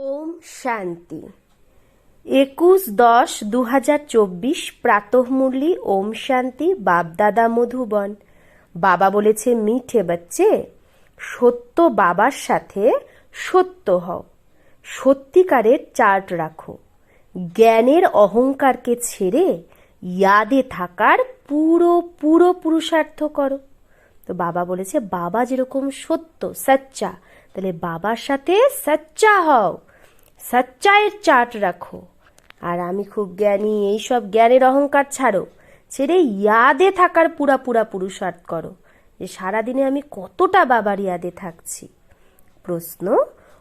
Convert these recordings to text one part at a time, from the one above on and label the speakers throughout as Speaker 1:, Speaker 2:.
Speaker 1: ওম শান্তি 21-10-2024 প্রাতঃমুরলি ওম শান্তি বাপদাদা মধুবন। বাবা বলেছে, মিঠে বাচ্চে, সত্য বাবার সাথে সত্য হও, সত্যিকারের চার্ট রাখো, জ্ঞানের অহংকারকে ছেড়ে ইয়াদে থাকার পুরো পুরো পুরুষার্থ করো। তো বাবা বলেছে, বাবা যেরকম সত্য সচ্চা, তাহলে বাবার সাথে সচ্চা হও, সচ্চাইয়ের চার্ট রাখো। আর আমি খুব জ্ঞানী, এইসব জ্ঞানের অহংকার ছাড়ো, ছেড়ে ইয়াদে থাকার পুরা পুরা পুরুষার্থ করো, যে সারাদিনে আমি কতটা বাবার ইয়াদে থাকছি। প্রশ্ন,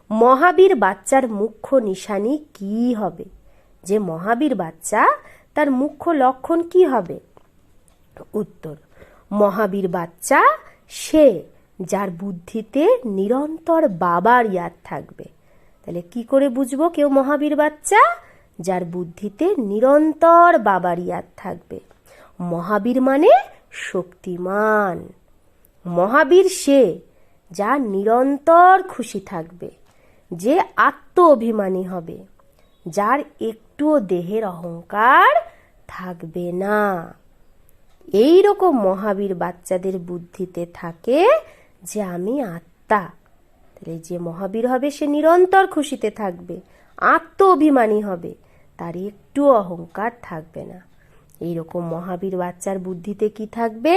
Speaker 1: মহাবীর বাচ্চার মুখ্য নিশানি কি হবে? যে মহাবীর বাচ্চা, তার মুখ্য লক্ষণ কি হবে? উত্তর, মহাবীর বাচ্চা সে যার বুদ্ধিতে নিরন্তর বাবার ইয়াদ থাকবে। তাহলে কি করে বুঝবো কেউ মহাবীর বাচ্চা? যার বুদ্ধিতে নিরন্তর বাবার ইয়াদ থাকবে। মহাবীর মানে শক্তিমান। মহাবীর সে যা নিরন্তর খুশি থাকবে, যে আত্ম অভিমানী হবে, যার একটুও দেহের অহংকার থাকবে না। এই রকম মহাবীর বাচ্চাদের বুদ্ধিতে থাকে যে আমি আত্মা। তাহলে যে মহাবীর হবে সে নিরন্তর খুশিতে থাকবে, আত্ম অভিমানী হবে, তার একটু অহংকার থাকবে না। এইরকম মহাবীর বাচ্চার বুদ্ধিতে কি থাকবে?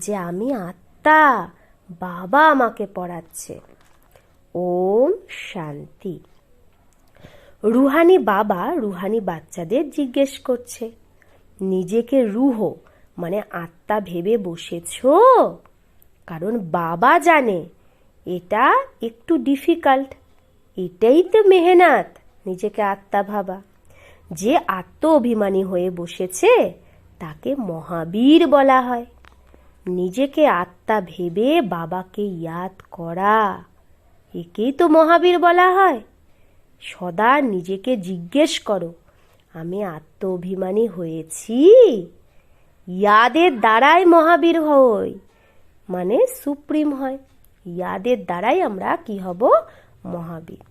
Speaker 1: যে আমি আত্মা, বাবা আমাকে পড়াচ্ছে। ওম শান্তি। রুহানি বাবা রুহানি বাচ্চাদের জিজ্ঞেস করছে, নিজেকে রুহ মানে আত্মা ভেবে বসেছো? কারণ বাবা জানে এটা একটু ডিফিকাল্ট, এটাই তো মেহনত, নিজেকে আত্মা ভাবা। যে আত্ম অভিমানী হয়ে বসেছে তাকে মহাবীর বলা হয়। নিজেকে আত্মা ভেবে বাবাকে ইয়াদ করা, একেই তো মহাবীর বলা হয়। সদা নিজেকে জিজ্ঞেস করো, আমি আত্ম অভিমানী হয়েছি? ইয়াদের দ্বারাই মহাবীর হই, মানে সুপ্রিম হয়। ইয়াদের দ্বারাই আমরা কি হব? মহাবীর।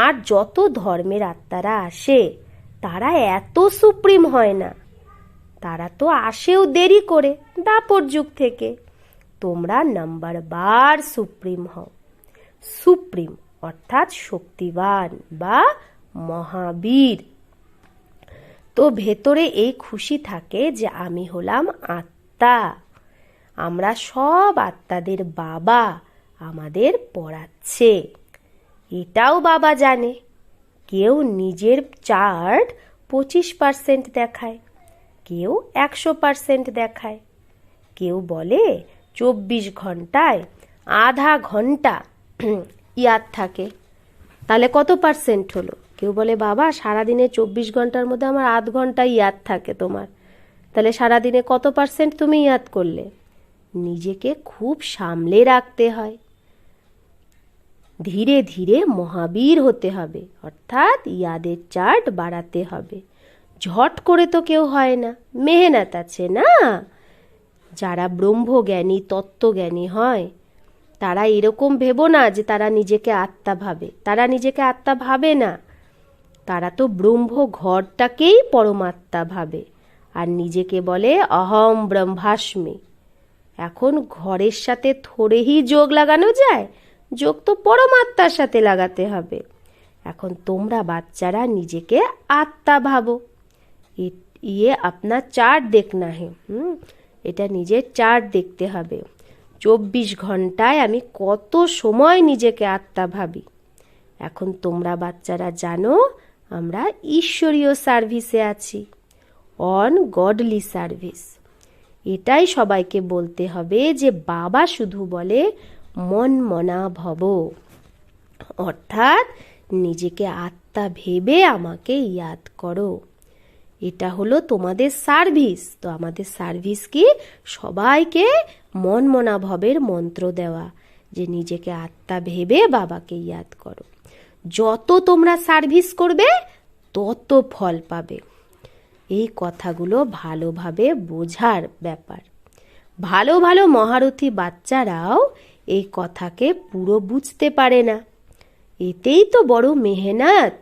Speaker 1: আর যত ধর্মের আত্মারা আসে তারা এত সুপ্রিম হয় না, তারা তো আসেও দেরি করে, দাপর যুগ থেকে। তোমরা নাম্বারবার সুপ্রিম হও। সুপ্রিম অর্থাৎ শক্তিবান বা মহাবীর। তো ভেতরে এই খুশি থাকে যে আমি হলাম আত্মা, আমরা সব আত্মাদের বাবা আমাদের পড়াচ্ছে। এটাও বাবা জানে। কেউ নিজের চার্ট 25% দেখায়, কেউ 100% দেখায়, কেউ বলে 24 ঘন্টায় আধা ঘন্টা ইয়াদ থাকে। তাহলে কত পার্সেন্ট হলো? কেউ বলে, বাবা সারাদিনে 24 ঘন্টার মধ্যে আমার আধ ঘন্টা ইয়াদ থাকে তোমার, তাহলে সারাদিনে কত পার্সেন্ট তুমি ইয়াদ করলে? নিজেকে খুব সামলে রাখতে হয়, ধীরে ধীরে মহাবীর হতে হবে, অর্থাৎ ইয়াদের চার্ট বাড়াতে হবে। ঝট করে তো কেউ হয় না, মেহনত আছে না। যারা ব্রহ্মজ্ঞানী তত্ত্বজ্ঞানী হয় তারা এরকম ভেবো না যে তারা নিজেকে আত্মা ভাবে, তারা নিজেকে আত্মা ভাবে না, তারা তো ব্রহ্ম ঘরটাকেই পরমাত্মা ভাবে আর নিজেকে বলে অহম ব্রহ্মাস্মি। এখন ঘরের সাথে থোড়েই যোগ লাগানো যায়, যোগ তো পরমাত্মার সাথে লাগাতে হবে। এখন তোমরা বাচ্চারা নিজেকে আত্মা ভাবো। ইয়ে আপনার চার্ট দেখনা হে, এটা নিজের চার্ট দেখতে হবে। 24 ঘন্টায় আমি কত সময় নিজেকে আত্মা ভাবি। এখন তোমরা বাচ্চারা জানো আমরা ঈশ্বরীয় সার্ভিসে আছি, অন গডলি সার্ভিস। এটাই সবাইকে বলতে হবে যে বাবা শুধু বলে মন মনা ভব, অর্থাৎ নিজেকে আত্মা ভেবে আমাকে ইয়াদ করো। এটা হলো তোমাদের সার্ভিস। তো আমাদের সার্ভিস কি? সবাইকে মন মনা ভবের মন্ত্র দেওয়া, যে নিজেকে আত্মা ভেবে বাবাকে ইয়াদ করো। যত তোমরা সার্ভিস করবে তত ফল পাবে। এই কথাগুলো ভালোভাবে বোঝার ব্যাপার। ভালো ভালো মহারথী বাচ্চারাও এই কথাকে পুরো বুঝতে পারে না। এতেই তো বড় মেহনত।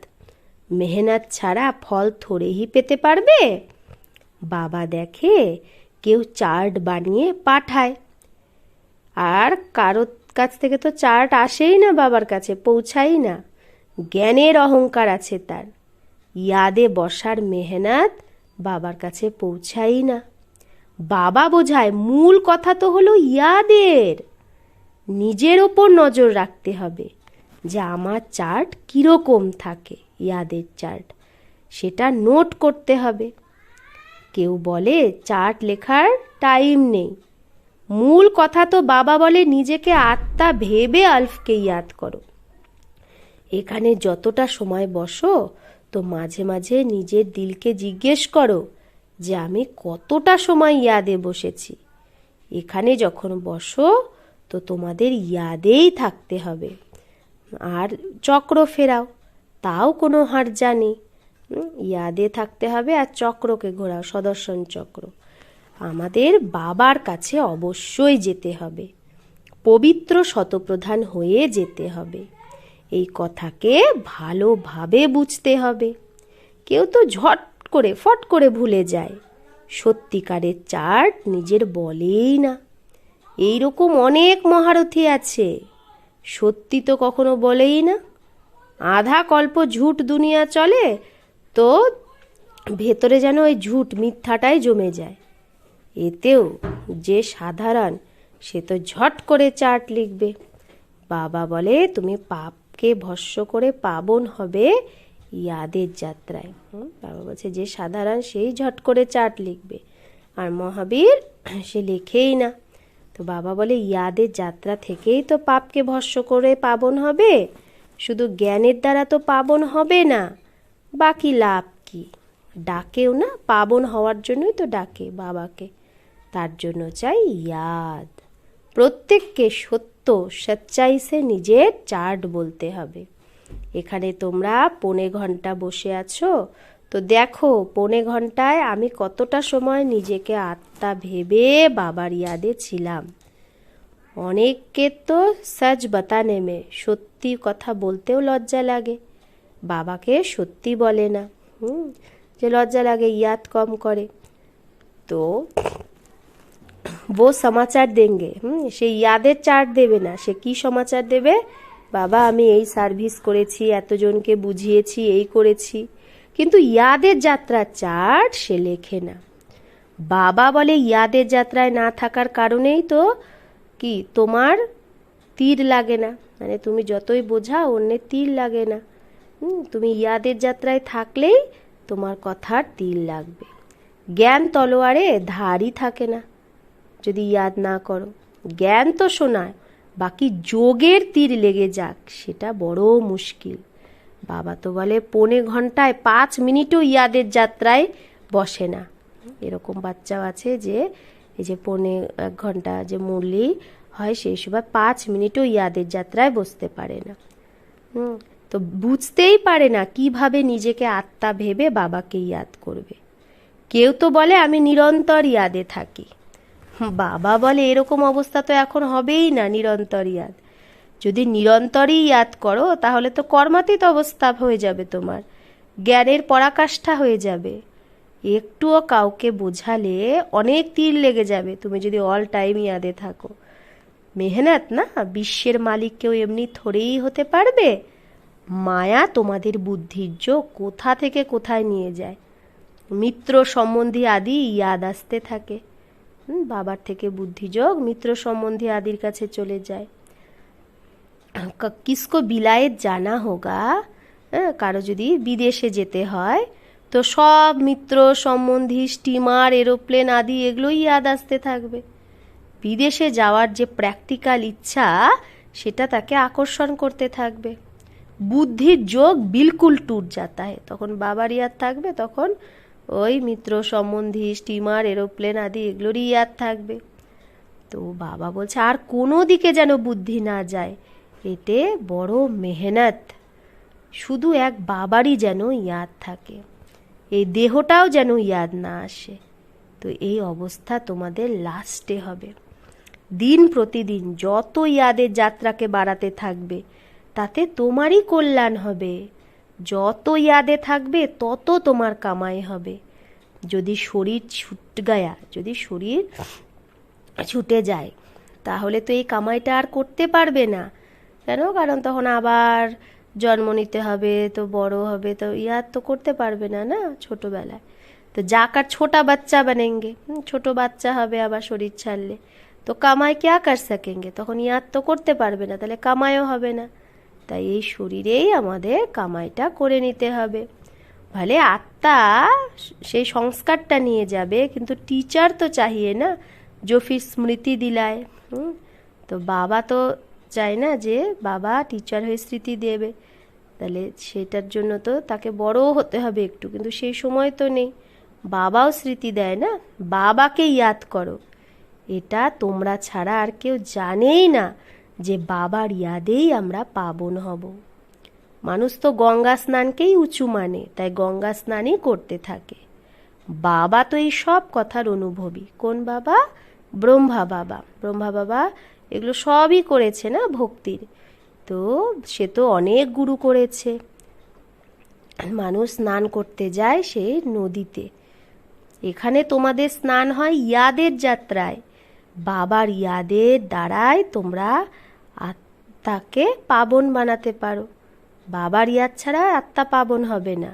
Speaker 1: মেহনত ছাড়া ফল থোড়েই পেতে পারবে। বাবা দেখে কেউ চার্ট বানিয়ে পাঠায়, আর কারোর কাছ থেকে তো চার্ট আসেই না, বাবার কাছে পৌঁছাই না। জ্ঞানের অহংকার আছে তার, ইয়াদে বসার মেহনত বাবার কাছে পৌঁছাই না। বাবা বোঝায় মূল কথা তো হলো ইয়াদের। নিজের ওপর নজর রাখতে হবে যে আমার চার্ট কীরকম থাকে, ইয়াদের চার্ট, সেটা নোট করতে হবে। কেউ বলে চার্ট লেখার টাইম নেই। মূল কথা তো বাবা বলে নিজেকে আত্মা ভেবে আলফকে ইয়াদ করো। এখানে যতটা সময় বসো তো মাঝে মাঝে নিজের দিলকে জিজ্ঞেস করো যে আমি কতটা সময় ইয়াদে বসেছি। এখানে যখন বসো তো তোমাদের ইয়াদেই থাকতে হবে। আর চক্র ফেরাও, তাও কোনো হার্জা নেই। ইয়াদে থাকতে হবে আর চক্রকে ঘোরাও, সদর্শন চক্র। আমাদের বাবার কাছে অবশ্যই যেতে হবে, পবিত্র শতপ্রধান হয়ে যেতে হবে। এই কথাকে ভালোভাবে বুঝতে হবে। কেউ তো ঝট করে ফট করে ভুলে যায়। সত্যিকারের চার্ট নিজের বলেই না। এইরকম অনেক মহারথী আছে, সত্যি তো কখনো বলেই না। আধা কল্প ঝুট দুনিয়া চলে, তো ভেতরে যেন ওই ঝুট মিথ্যাটাই জমে যায়। এতেও যে সাধারণ, সে তো ঝট করে চার্ট লিখবে। বাবা বলে তুমি পাপকে ভস্ম করে পাবন হবে ইয়াদের যাত্রায়। বাবা বলছে যে সাধারণ সেই ঝট করে চার্ট লিখবে, আর মহাবীর সে লেখেই না। তো বাবা বলে ইয়াদের যাত্রা থেকেই তো পাপকে ভস্ম করে পাবন হবে, শুধু জ্ঞানের দ্বারা তো পাবন হবে না। বাকি লাভ কি? ডাকেও না, পাবন হওয়ার জন্যই তো ডাকে বাবাকে। তার জন্য চাই ইয়াদ। প্রত্যেককে সত্য সচ্চাই সে নিজের চার্ট বলতে হবে। এখানে তোমরা 1.25 ঘন্টা বসে আছো, তো দেখো 1.25 ঘন্টায় আমি কতটা সময় নিজেকে আত্মা ভেবে বাবার ইয়াদে ছিলাম। অনেককে তো সচ বাতানে মে, সত্যি কথা বলতেও লজ্জা লাগে। বাবাকে সত্যি বলে না, যে লজ্জা লাগে, ইয়াদ কম করে। তো ও সমাচার দেঙ্গে, সে ইয়াদের চার্ট দেবে না। সে কি সমাচার দেবে? বাবা আমি এই সার্ভিস করেছি, এতজনকে বুঝিয়েছি, এই করেছি। কিন্তু ইয়াদের যাত্রার চার্ট সে লেখে না। বাবা বলে ইয়াদের যাত্রায় না থাকার কারণেই তো কি তোমার তীর লাগে না, মানে তুমি যতই বোঝাও অন্যের তীর লাগে না। তুমি ইয়াদের যাত্রায় থাকলেই তোমার কথার তীর লাগবে। জ্ঞান তলোয়ারে ধারই থাকে না যদি ইয়াদ না করো। জ্ঞান তো শোনায়, বাকি যোগের তীর লেগে যাক সেটা বড় মুশকিল। বাবা তো বলে 1.25 ঘন্টায় 5 মিনিটও ইয়াদের যাত্রায় বসে না। এরকম বাচ্চাও আছে যে এই যে 1.25 ঘন্টা যে মুরলি হয় সেই সময় 5 মিনিটও ইয়াদের যাত্রায় বসতে পারে না। তো বুঝতেই পারে না কিভাবে নিজেকে আত্মা ভেবে বাবাকে ইয়াদ করবে। কেউ তো বলে আমি নিরন্তর ইয়াদে থাকি। বাবা বলে এরকম অবস্থা তো এখন হবেই না নিরন্তর ইয়াদ। যদি নিরন্তরই ইয়াদ করো তাহলে তো কর্মাতীত অবস্থা হয়ে যাবে, তোমার জ্ঞানের পরাকাষ্ঠা হয়ে যাবে। একটুও কাউকে বোঝালে অনেক তীর লেগে যাবে তুমি যদি অল টাইম ইয়াদে থাকো। মেহনত না, বিশ্বের মালিক কেউ এমনি থরেই হতে পারবে? মায়া তোমাদের বুদ্ধির যোগ কোথা থেকে কোথায় নিয়ে যায়। মিত্র সম্বন্ধী আদি ইয়াদ আসতে থাকে। বাবার থেকে বুদ্ধিযোগ মিত্র সম্বন্ধী আদির কাছে চলে যায়। কিসকো বিলায়েত জানা হোগা, কারো যদি বিদেশে যেতে হয় তো সব মিত্র সম্বন্ধী স্টিমার, এরোপ্লেন আদি এগুলোই ইয়াদ আসতে থাকবে। বিদেশে যাওয়ার যে প্র্যাকটিক্যাল ইচ্ছা সেটা তাকে আকর্ষণ করতে থাকবে। বুদ্ধির যোগ বিলকুল টুট যাতা হয়, তখন বাবার ইয়াদ থাকবে, তখন ওই মিত্র সম্বন্ধী স্টিমার, এরোপ্লেন আদি এগুলোরই ইয়াদ থাকবে। তো বাবা বলছে আর কোনো দিকে যেন বুদ্ধি না যায়, এতে বড় মেহনত। শুধু এক বাবারই যেন ইয়াদ থাকে, এই দেহটাও যেন ইয়াদ না আসে। তো এই অবস্থা তোমাদের লাস্টে হবে। দিন প্রতিদিন যত ইয়াদের যাত্রাকে বাড়াতে থাকবে তাতে তোমারই কল্যাণ হবে। যত ইয়াদে থাকবে তত তোমার কামাই হবে। যদি শরীর ছুটে যায় তাহলে তো এই কামাইটা আর করতে পারবে না। কেন? কারণ তখন আবার জন্ম নিতে হবে, তো বড় হবে, তো ইয়াদ তো করতে পারবে না না ছোটবেলায়। তো जाकर छोटा बच्चा बनेंगे, ছোট বাচ্চা হবে আবার শরীর ছাড়লে, তো কামাই क्या कर सकेंगे, তখন ইয়াদ তো করতে পারবে না, তাহলে কামাইও হবে না। তাই এই শরীরেই আমাদের কামাইটা করে নিতে হবে। भले आत्मा সেই সংস্কারটা নিয়ে যাবে, কিন্তু টিচার তো चाहिए না जो फिर স্মৃতি দিলায়। তো বাবা তো চায় না যে বাবা টিচার হয়ে স্মৃতি দেবে, তাহলে সেটার জন্য তো তাকে বড় হতে হবে একটু, কিন্তু সেই সময় তো নেই। বাবাও স্মৃতি দেয় না, বাবাকে ইয়াদ করো। এটা তোমরা ছাড়া আর কেউ জানেই না যে বাবার ইয়াদেই আমরা পাবন হব। মানুষ তো গঙ্গা স্নানকেই উঁচু মানে, তাই গঙ্গা স্নানই করতে থাকে। বাবা তো এই সব কথার অনুভবী। কোন বাবা? ব্রহ্মা বাবা। ব্রহ্মা বাবা এগুলো সবই করেছে না ভক্তির। তো সে তো অনেক গুরু করেছে। মানুষ স্নান করতে যায় সেই নদীতে। এখানে তোমাদের স্নান হয় ইয়াদের যাত্রায়। বাবার ইয়াদের দ্বারাই তোমরা আত্মাকে পাবন বানাতে পারো। বাবার ইয়াদ ছাড়া আত্মা পাবন হবে না।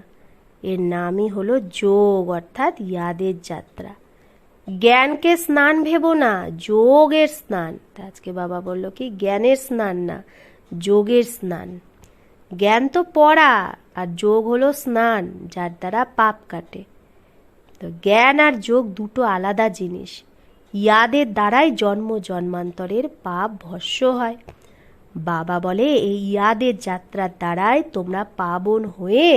Speaker 1: এর নামই হলো যোগ, অর্থাৎ ইয়াদের যাত্রা। জ্ঞানকে স্নান ভেবো না, যোগের স্নান। আজকে বাবা বলল কি জ্ঞানের স্নান না, যোগের স্নান। জ্ঞান তো পড়া, আর যোগ হলো স্নান, যার দ্বারা পাপ কাটে। তো জ্ঞান আর যোগ দুটো আলাদা জিনিস। ইয়াদের দ্বারাই জন্ম জন্মান্তরের পাপ ভস্য হয়। বাবা বলে এই ইয়াদের যাত্রার দ্বারাই তোমরা পাবন হয়ে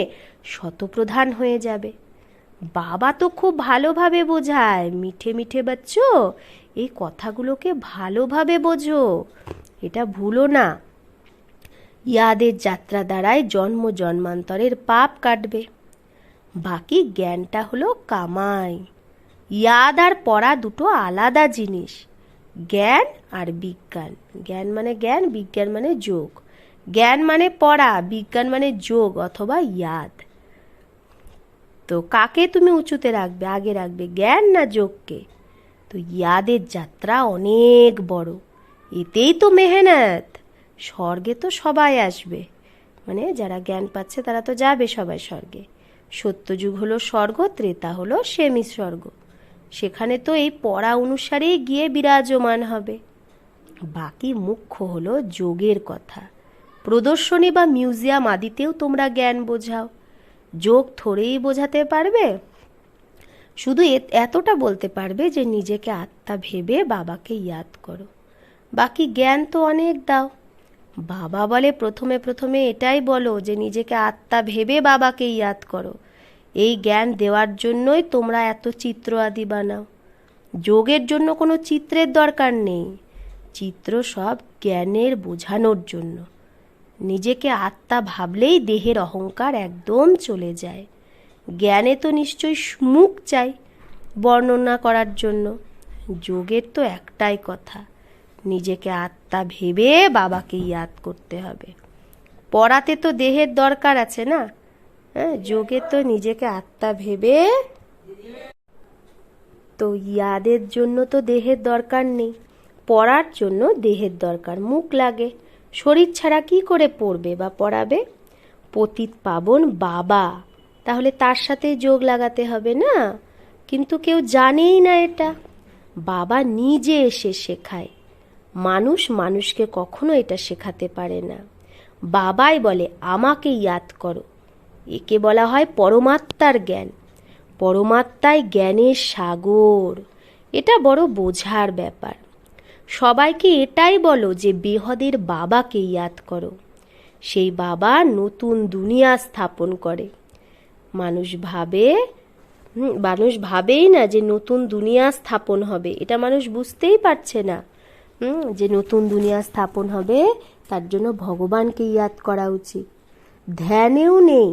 Speaker 1: শতপ্রধান হয়ে যাবে। বাবা তো খুব ভালোভাবে বোঝায়, মিঠে মিঠে বাচ্চো, এই কথাগুলোকে ভালোভাবে বোঝো, এটা ভুলো না। ইয়াদের যাত্রা দ্বারাই জন্ম জন্মান্তরের পাপ কাটবে। বাকি জ্ঞানটা হলো কামাই। ইয়াদ আর পড়া দুটো আলাদা জিনিস। জ্ঞান আর বিজ্ঞান। জ্ঞান মানে জ্ঞান, বিজ্ঞান মানে যোগ। জ্ঞান মানে পড়া, বিজ্ঞান মানে যোগ অথবা ইয়াদ। তো কাকে তুমি উঁচুতে রাখবে, আগে রাখবে জ্ঞান না যোগকে? তো ইয়াদের যাত্রা অনেক বড়, এতেই তো মেহনত। স্বর্গে তো সবাই আসবে, মানে যারা জ্ঞান পাচ্ছে তারা তো যাবে সবাই স্বর্গে। সত্যযুগ হলো স্বর্গ, ত্রেতা হলো সেমি স্বর্গ। সেখানে তো এই পড়া অনুসারেই গিয়ে বিরাজমান হবে। বাকি মুখ্য হলো যোগের কথা। প্রদর্শনী বা মিউজিয়াম আদিতেও তোমরা জ্ঞান বোঝাও, যোগ থোড়েই বোঝাতে পারবে। শুধু এতটা বলতে পারবে যে নিজেকে আত্মা ভেবে বাবাকে ইয়াদ করো। বাকি জ্ঞান তো অনেক দাও। বাবা বলে প্রথমে প্রথমে এটাই বলো যে নিজেকে আত্মা ভেবে বাবাকে ইয়াদ করো। এই জ্ঞান দেওয়ার জন্যই তোমরা এত চিত্র আদি বানাও। যোগের জন্য কোনো চিত্রের দরকার নেই, চিত্র সব জ্ঞানের বোঝানোর জন্য। নিজেকে আত্মা ভাবলেই দেহের অহংকার একদম চলে যায়। জ্ঞানে তো নিশ্চয়ই মুখ চাই বর্ণনা করার জন্য। যোগের তো একটাই কথা, নিজেকে আত্মা ভেবে বাবাকে ইয়াদ করতে হবে। পড়াতে তো দেহের দরকার আছে না, হ্যাঁ, যোগে তো নিজেকে আত্মা ভেবে। তো ইয়াদের জন্য তো দেহের দরকার নেই, পড়ার জন্য দেহের দরকার, মুখ লাগে। শরীর ছাড়া কি করে পড়বে বা পড়াবে? পতিত পাবন বাবা, তাহলে তার সাথে যোগ লাগাতে হবে না। কিন্তু কেউ জানেই না এটা। বাবা নিজে এসে শেখায়, মানুষ মানুষকে কখনো এটা শেখাতে পারে না। বাবাই বলে আমাকে ইয়াদ করো। একে বলা হয় পরমাত্মার জ্ঞান। পরমাত্মাই জ্ঞানের সাগর। এটা বড় বোঝার ব্যাপার। সবাইকে এটাই বলো যে বেহদের বাবাকে ইয়াদ করো। সেই বাবা নতুন দুনিয়া স্থাপন করে। মানুষ ভাবেই না যে নতুন দুনিয়া স্থাপন হবে, এটা মানুষ বুঝতেই পারছে না। যে নতুন দুনিয়া স্থাপন হবে তার জন্য ভগবানকে ইয়াদ করা উচিত। ধ্যানেও নেই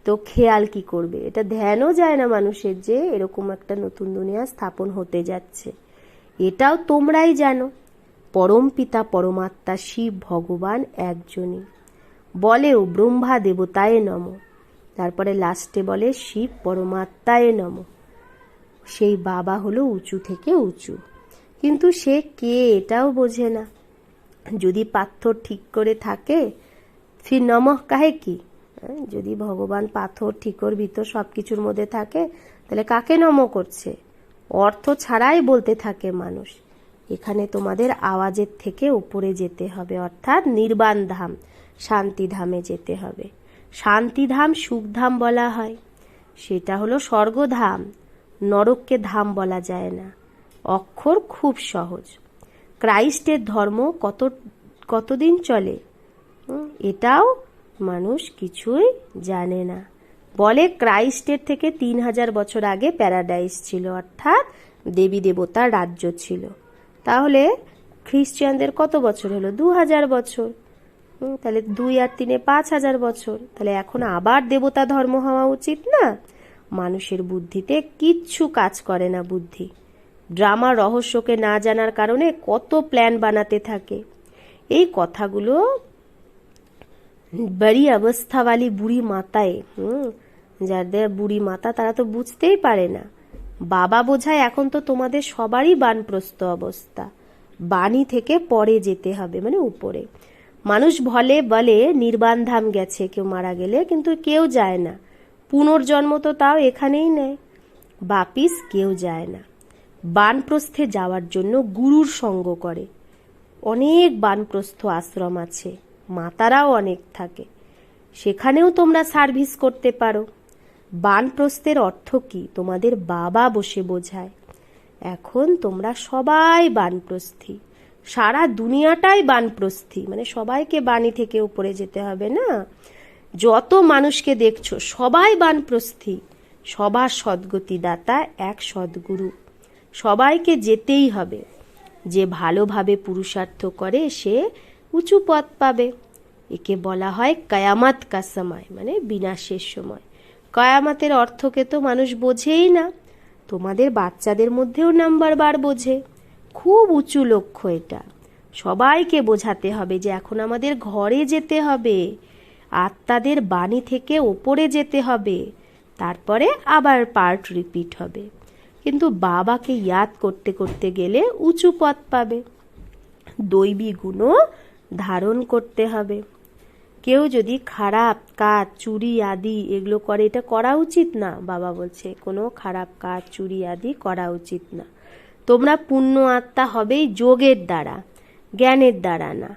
Speaker 1: তো খেয়াল কি করবে? এটা ধ্যানও যায় না মানুষের যে এরকম একটা নতুন দুনিয়া স্থাপন হতে যাচ্ছে। এটাও তোমরাই জানো, পরম পিতা পরমাত্মা শিব ভগবান একজনই। বলেও ব্রহ্মা দেবতায় নম, তারপরে লাস্টে বলে শিব পরমাত্মায় নম। সেই বাবা হলো উঁচু থেকে উঁচু, কিন্তু সে কে এটাও বোঝে না। যদি পাথর ঠিক করে থাকে ফির নমঃ কাহে কি, যদি ভগবান পাথর ঠিকর ভিতর সব কিছুর মধ্যে থাকে তাহলে কাকে নম করছে? অর্থ ছাড়াই বলতে থাকে মানুষ। এখানে তোমাদের আওয়াজের থেকে উপরে যেতে হবে, অর্থাৎ নির্বাণ ধাম, শান্তিধামে যেতে হবে। শান্তিধাম সুখধাম বলা হয়, সেটা হলো স্বর্গধাম। নরককে ধাম বলা যায় না। অক্ষর খুব সহজ। ক্রাইস্টের ধর্ম কতদিন চলে এটাও মানুষ কিছুই জানে না। বলে ক্রাইস্টের থেকে 3000 বছর আগে প্যারাডাইস ছিল, অর্থাৎ দেবী দেবতার রাজ্য ছিল। তাহলে খ্রিস্টানদের কত বছর হলো? 2000 বছর। তাহলে 2 আর 3 5000 বছর। তাহলে এখন আবার দেবতা ধর্ম হওয়া উচিত না? মানুষের বুদ্ধিতে কিচ্ছু কাজ করে না। বুদ্ধি ড্রামার রহস্যকে না জানার কারণে কত প্ল্যান বানাতে থাকে। এই কথাগুলো বড়ি অবস্থাওয়ালি বুড়ি মাতায়, যাদের বুড়ি মাতা তারা তো বুঝতেই পারে না। বাবা বোঝায় এখন তো তোমাদের সবারই বানপ্রস্থ অবস্থা, বাণী থেকে পরে যেতে হবে, মানে উপরে। মানুষ বলে নির্বাণ ধাম গেছে কেউ মারা গেলে, কিন্তু কেউ যায় না। পুনর্জন্ম তো তাও এখানেই নেয়, বাপিস কেউ যায় না। বানপ্রস্থে যাওয়ার জন্য গুরুর সঙ্গ করে। অনেক বানপ্রস্থ আশ্রম আছে, মাতারাও অনেক থাকে, সেখানেও তোমরা সার্ভিস করতে পারো। বানপ্রস্থের অর্থ কি তোমাদের বাবা বসে বোঝায়। এখন তোমরা সবাই বানপ্রস্থী, সারা দুনিয়াটাই বানপ্রস্থী, মানে সবাইকে বাণী থেকে উপরে যেতে হবে না। যত মানুষকে দেখছো সবাই বানপ্রস্থী, সবার সদ্গতি দাতা এক সদ্গুরু। সবাইকে যেতেই হবে। যে ভালোভাবে পুরুষার্থ করে সে উঁচু পথ পাবে। একে বলা হয় কয়ামত কা সময়, মানে বিনাশের সময়। কয়ামতের অর্থকে তো মানুষ বোঝেই না। তোমাদের বাচ্চাদের মধ্যেও নাম্বার বার বোঝে। খুব উঁচু লক্ষ্য এটা। সবাইকে বোঝাতে হবে যে এখন আমাদের ঘরে যেতে হবে, আত্মাদের বাণী থেকে ওপরে যেতে হবে, তারপরে আবার পার্ট রিপিট হবে। কিন্তু বাবাকে ইয়াদ করতে করতে গেলে উঁচু পথ পাবে। দৈবী গুণও ধারণ করতে হবে। কেউ যদি খারাপ কাজ, চুরি আদি এগুলো করে, এটা করা উচিত না। বাবা বলছে কোনো খারাপ কাজ, চুরি আদি করা উচিত না। তোমরা পূর্ণ আত্মা হবেই যোগের দ্বারা, জ্ঞানের দ্বারা না।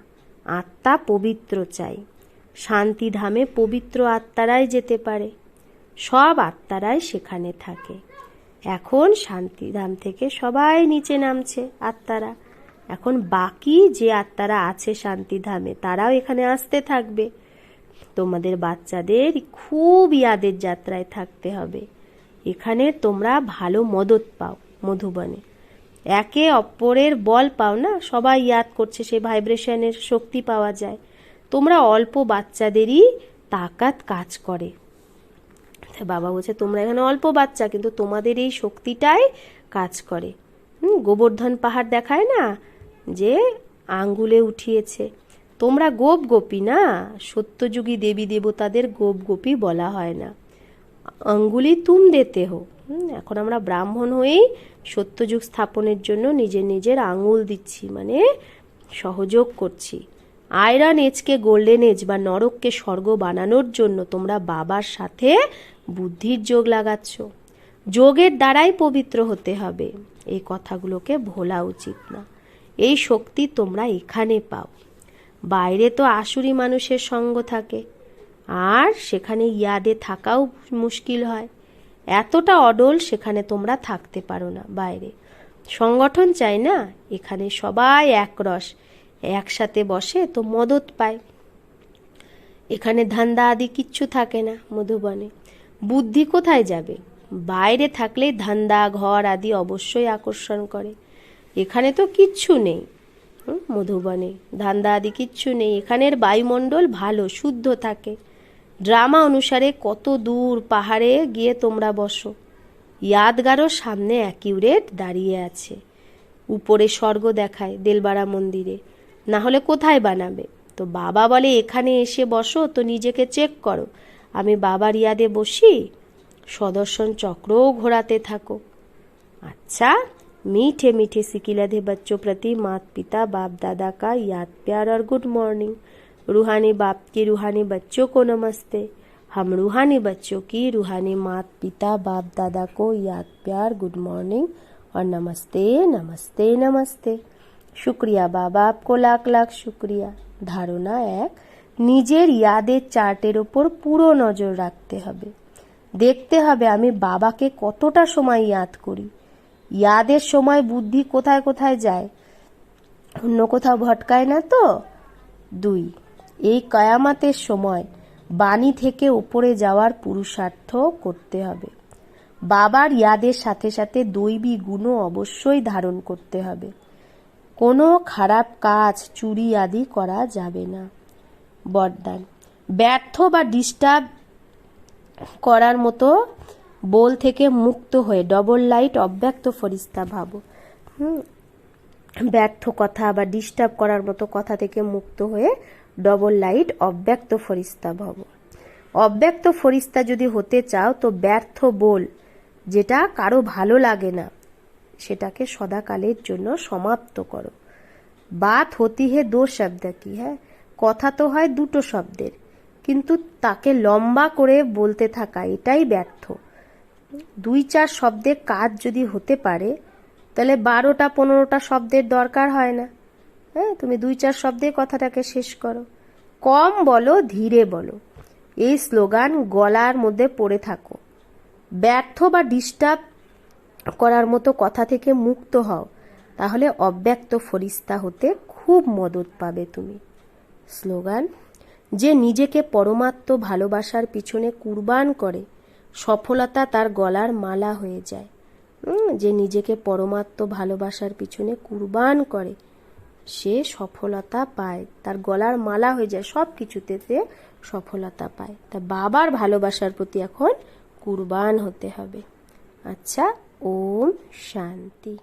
Speaker 1: আত্মা পবিত্র চাই। শান্তিধামে পবিত্র আত্মারাই যেতে পারে, সব আত্মারাই সেখানে থাকে। এখন শান্তিধাম থেকে সবাই নিচে নামছে আত্মারা। এখন বাকি যে আত্মারা আছে শান্তিধামে তারাও এখানে আসতে থাকবে। তোমাদের বাচ্চাদের খুব ইয়াদের যাত্রায় থাকতে হবে। এখানে তোমরা ভালো মদত পাও, মধুবনে একে অপরের বল পাও না, সবাই ইয়াদ করছে, সে ভাইব্রেশনের শক্তি পাওয়া যায়। তোমরা অল্প বাচ্চাদেরই তাকাত কাজ করে। বাবা বলছে তোমরা এখানে অল্প বাচ্চা, কিন্তু তোমাদের এই শক্তিটাই কাজ করে। গোবর্ধন পাহাড় দেখায় না যে আঙ্গুলে উঠিয়েছে, তোমরা গোপ গোপী না। সত্যযুগী দেবী দেবতাদের গোপ গোপী বলা হয় না, আঙ্গুলি তুম দেতে হো। এখন আমরা ব্রাহ্মণ হয়েই সত্যযুগ স্থাপনের জন্য নিজের নিজের আঙুল দিচ্ছি, মানে সহযোগ করছি। আয়রন এজকে গোল্ডেন এজ বা নরককে স্বর্গ বানানোর জন্য তোমরা বাবার সাথে বুদ্ধির যোগ লাগাচ্ছ। যোগের দ্বারাই পবিত্র হতে হবে, এই কথাগুলোকে ভোলা উচিত না। এই শক্তি তোমরা এখানে পাও। বাইরে তো আসুরি মানুষের সঙ্গ থাকে, আর সেখানে ইয়াদে থাকাও মুশকিল হয়। এতটা অডল সেখানে তোমরা থাকতে পারো না। বাইরে সংগঠন চাই না, এখানে সবাই একরস একসাথে বসে তো মদত পায়। এখানে ধান্দা আদি কিচ্ছু থাকে না মধুবনে। বুদ্ধি কোথায় যাবে? বাইরে থাকলে ধান্দা ঘর আদি অবশ্যই আকর্ষণ করে। এখানে তো কিচ্ছু নেই, মধুবনে ধান্দা আদি কিচ্ছু নেই। এখানের বায়ুমণ্ডল ভালো, শুদ্ধ থাকে। ড্রামা অনুসারে কত দূর পাহাড়ে গিয়ে তোমরা বসো, ইয়াদগারও সামনে অ্যাকিউরেট দাঁড়িয়ে আছে। উপরে স্বর্গ দেখায় দেলবাড়া মন্দিরে, না হলে কোথায় বানাবে? তো বাবা বলে এখানে এসে বসো, তো নিজেকে চেক করো, আমি বাবার ইয়াদে বসি, সদর্শন চক্রও ঘোরাতে থাকো। अच्छा, मीठे मीठे सिकिलधे बच्चों प्रति माता पिता बाप दादा का याद प्यार और गुड मॉर्निंग। रूहानी बाप की रूहानी बच्चों को नमस्ते। हम रूहानी बच्चों की रूहानी माता पिता बाप दादा को याद प्यार गुड मॉर्निंग और नमस्ते नमस्ते नमस्ते। शुक्रिया बाबा, आपको लाख लाख शुक्रिया। ধারণা 1, নিজের ইয়াদের চার্টের ওপর পুরো নজর রাখতে হবে। দেখতে হবে আমি বাবাকে কতটা সময় ইয়াদ করি। ইয়াদের সময় বুদ্ধি কোথায় কোথায় যায়, অন্য কোথাও ভটকায় না তো? 2, এই কয়ামতের সময় বাণী থেকে উপরে যাওয়ার পুরুষার্থ করতে হবে। বাবার ইয়াদের সাথে সাথে দৈবী গুণও অবশ্যই ধারণ করতে হবে। কোনো খারাপ কাজ, চুরি আদি করা যাবে না। বরদান, ব্যর্থ বা ডিস্টার্ব করার মতো बोल থেকে মুক্ত হয়ে ডবল লাইট অব্যক্ত ফরিস্তা ভাবো। ব্যর্থ কথা বা ডিস্টার্ব করার মতো কথা থেকে মুক্ত হয়ে ডবল লাইট অব্যক্ত ফরিস্তা ভাবো। অব্যক্ত ফরিস্তা যদি হতে চাও তো ব্যর্থ বল, যেটা কারো ভালো লাগে না, সেটাকে সদাকালের জন্য সমাপ্ত করো। বাত হতি হে দো শব্দ কি, হ্যাঁ, কথা তো হয় দুটো শব্দের, কিন্তু তাকে লম্বা করে বলতে থাকা, এটাই ব্যর্থ। 2-4 শব্দের কাজ যদি হতে পারে তাহলে 12টা-15টা শব্দের দরকার হয় না। হ্যাঁ, তুমি 2-4 শব্দে কথাটাকে শেষ করো। কম বলো, ধীরে বলো, এই স্লোগান গলার মধ্যে পড়ে থাকো। ব্যর্থ বা ডিস্টার্ব করার মতো কথা থেকে মুক্ত হও, তাহলে অব্যক্ত ফরিস্তা হতে খুব মদত পাবে তুমি। স্লোগান, যে নিজেকে পরমাত্ম ভালোবাসার পিছনে কুরবান করে সফলতা তার গলার মালা হয়ে যায়। যে নিজেকে পরমাত্ম ভালোবাসার পিছনে কুরবান করে সে সফলতা পায়, তার গলার মালা হয়ে যায়, সব কিছুতে সফলতা পায়। তা বাবার ভালোবাসার প্রতি এখন কুরবান হতে হবে। আচ্ছা, ওম শান্তি।